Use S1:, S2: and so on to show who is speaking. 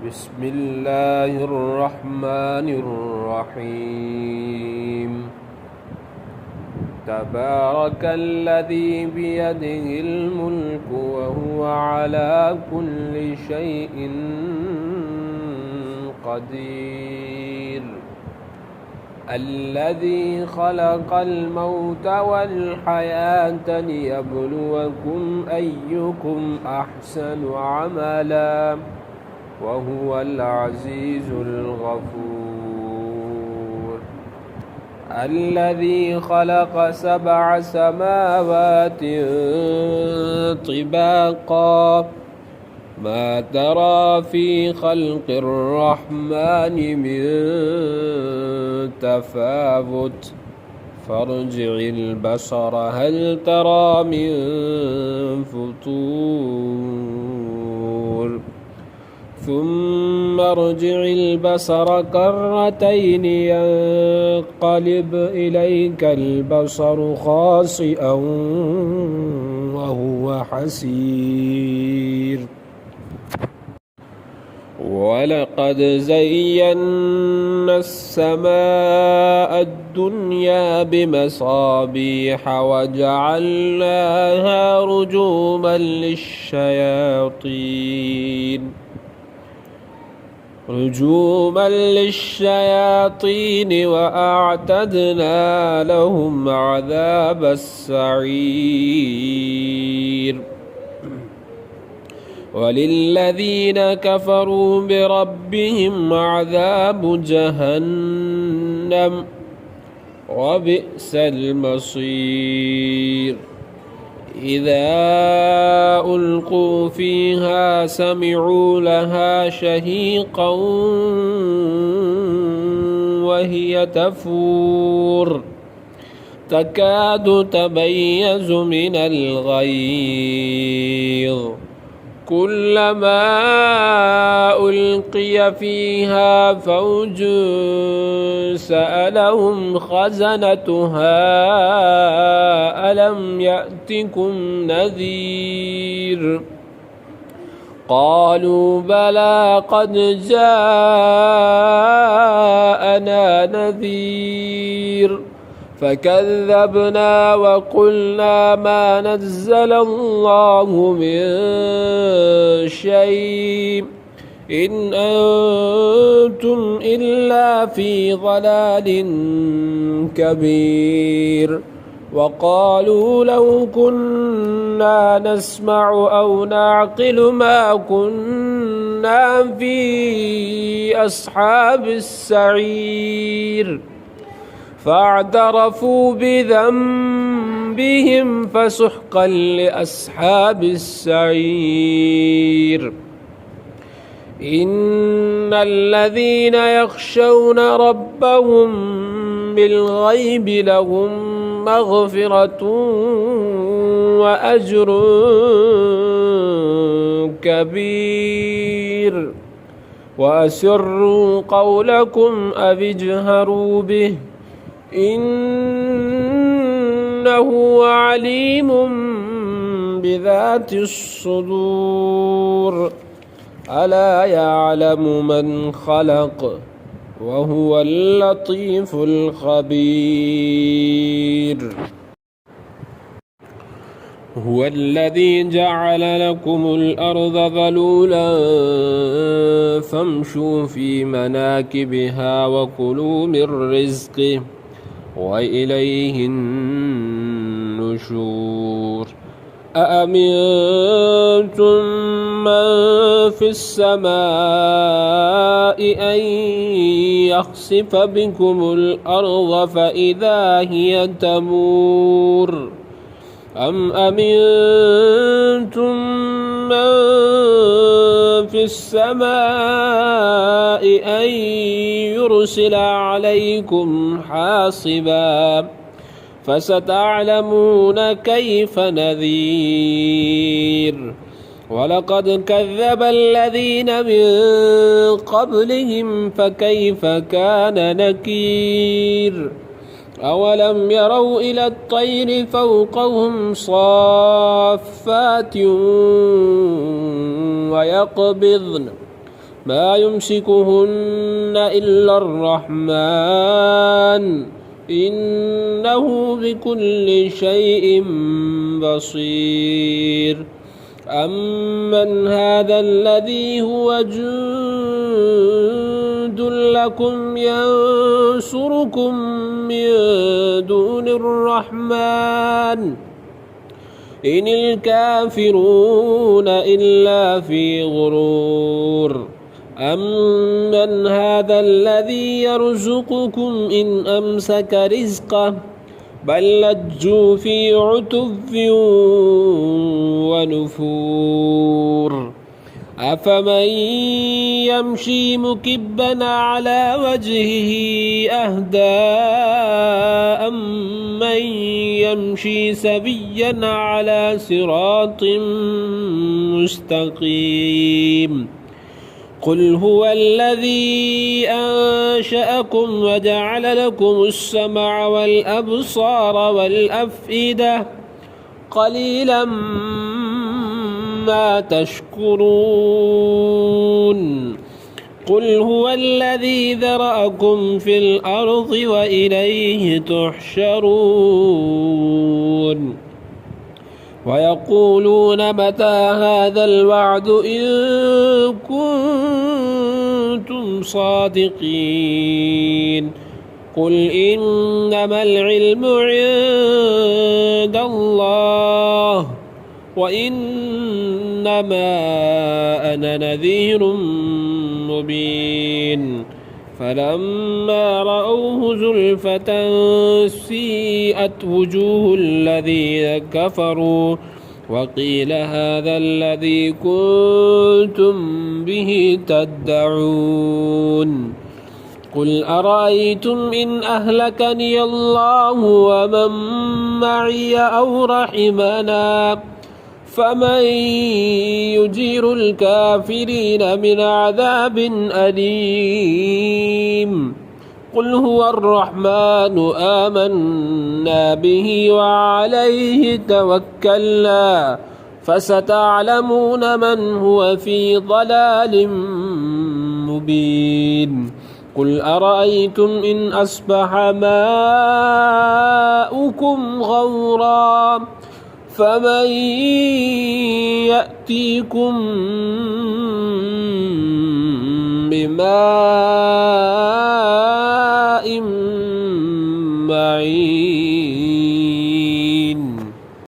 S1: بسم الله الرحمن الرحيم تبارك الذي بيده الملك وهو على كل شيء قدير الذي خلق الموت والحياة ليبلوكم أيكم أحسن عملا وهو العزيز الغفور الذي خلق 7 سماوات طباقا ما ترى في خلق الرحمن من تفاوت فارجع البصر هل ترى من فطور ثم ارجع البصر كرتين ينقلب إليك البصر خاسئا وهو حسير ولقد زينا السماء الدنيا بمصابيح وجعلناها رجوما للشياطين وأعتدنا لهم عذاب السعير وللذين كفروا بربهم عذاب جهنم وبئس المصير إذا ألقوا فيها سمعوا لها شهيقا وهي تفور تكاد تميز من الغيظ كلما ألقي فيها فوج سألهم خزنتها ألم يأتكم نذير قالوا بلى قد جاءنا نذير فكذبنا وقلنا ما نزل الله من شيء إن أنتم إلا في ضلال كبير وقالوا لو كنا نسمع أو نعقل ما كنا في أصحاب السعير فاعترفوا بذنبهم فسحقا لأصحاب السعير إن الذين يخشون ربهم بالغيب لهم مغفرة وأجر كبير وأسروا قولكم أو اجهروا به إنه عليم بذات الصدور ألا يعلم من خلق وهو اللطيف الخبير هو الذي جعل لكم الأرض ذلولا فامشوا في مناكبها وكلوا من رزقه وإليه النشور أأمنتم من في السماء أن يخسف بكم الأرض فإذا هي تمور أم أمنتم من في السماء أن يرسل عليكم حاصبا فستعلمون كيف نذير ولقد كذب الذين من قبلهم فكيف كان نكير أولم يروا إلى الطير فوقهم صافات ويقبضن ما يمسكهن إلا الرحمن إنه بكل شيء بصير أمن هذا الذي هو جند لكم ينصركم من دون الرحمن إن الكافرون إلا في غرور أمن هذا الذي يرزقكم إن أمسك رزقه بل لجوا في عتو ونفور أفمن يمشي مكبا على وجهه أهدى أمن يمشي سويا على صراط مستقيم قل هو الذي أنشأكم وجعل لكم السمع والأبصار والأفئدة قليلا ما تشكرون قل هو الذي ذرأكم في الأرض وإليه تحشرون ويقولون متى هذا الوعد إن كنتم صادقين قل إنما العلم عند الله وإنما أنا نذير مبين فلما رأوه زلفة سيئت وجوه الذين كفروا وقيل هذا الذي كنتم به تدعون قل أرأيتم إن أهلكني الله ومن معي أو رحمنا فمن يجير الكافرين من عذاب أليم قل هو الرحمن آمنا به وعليه توكلنا فستعلمون من هو في ضلال مبين قل أرأيتم إن أصبح ماؤكم غورا فمن يأتيكم بماء معين